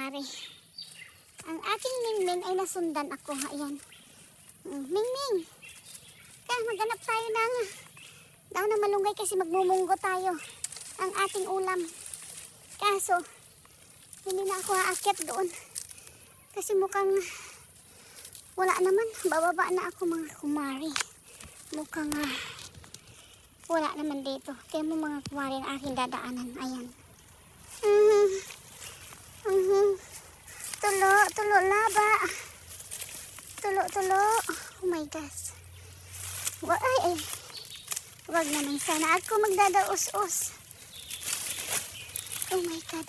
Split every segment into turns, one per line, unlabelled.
kumare. Ang aking Mingming ay nasundan ako. Ayan. Mingming, kaya maghanap tayo ng daw na malunggay kasi magmumunggo tayo. Ang ating ulam. Kaso, hindi na ako aakyat doon. Kasi mukhang wala naman. Bababa na ako mga kumare. Mukhang wala naman dito. Kaya mo mga kumare ang aking dadaanan. Ayan. Tulo, laba. Tulo. Oh my gosh. Ay. Wag naman sana ako magdadaos-os. Oh my God.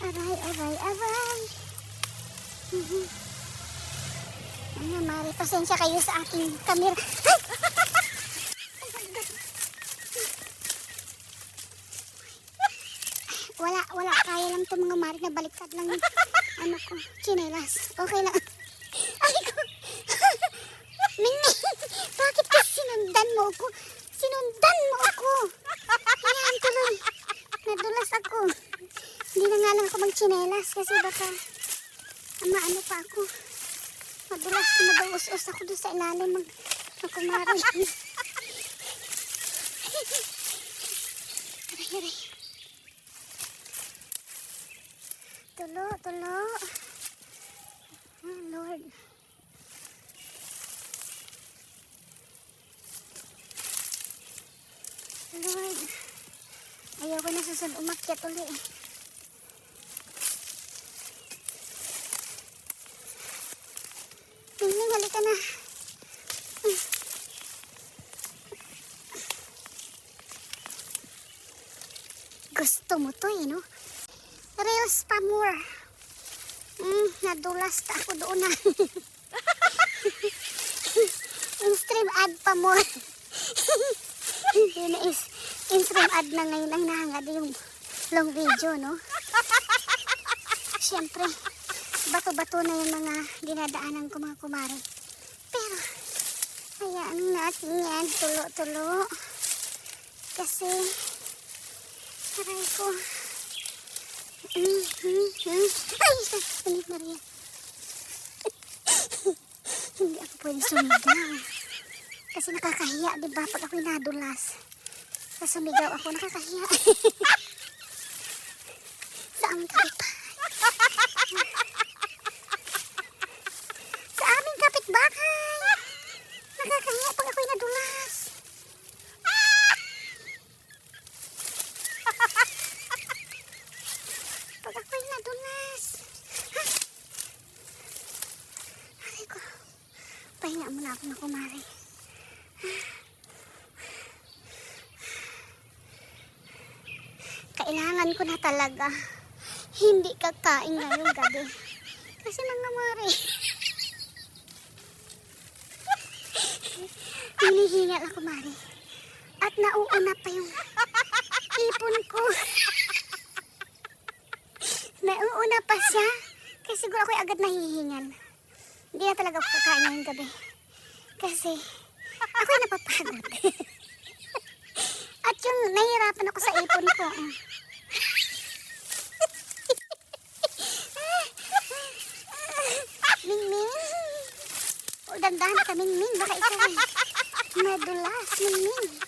Aray. Ano, Mari, pasensya kayo sa aking camera. Wala, kaya lang ito mga Mari, na baliktad lang yung ano ko, chinelas. Okay lang. Ay ko. Mingming, bakit ka sinundan mo ako? Ayan, tuloy. Nadulas ako. Hindi na nga lang ako magchinelas kasi baka maano pa ako. Madulas na madaus-us ako doon sa ilalim ng kumari. Aray. Tulo. Oh, Lord. Lord. Ayaw ko na susunod umakyat ulit eh. Halika na. Gusto mo to eh, no? Reels pa more. Nadulas ta ako doon na. In-stream ad pa more. Yun is in-stream ad na ngayon ang nahangad yung long video, no? Siyempre, bato-bato na yung mga dinadaanan ko mga kumare. Pero, hayaan natin yan. Tulo. Kasi, aray ko. Ay, Salit Maria. Hindi ako pwede sumigaw. Kasi nakakahiya, diba? Pag ako'y nadulas. Sa sumigaw ako, nakakahiya. Sa aming kapitbahay. Nakakahiya pag ako'y nadulas. Pag ako'y nadulas. Aray ko. Pahinga muna ako na kumari. Kailangan ko na talaga hindi kakain ngayong gabi. Kasi mga mari. Hinihingal ako, Mari. At nauuna pa yung ipon ko. Nauuna pa siya. Kasi siguro ako'y agad nahihingal. Hindi na talaga ako kakain ngayong gabi. Kasi ako'y napapagod. At yung nahihirapan ako sa ipon ko. Mingming. O, dandahan ka, Mingming. Baka ikaw madulas, Mingming.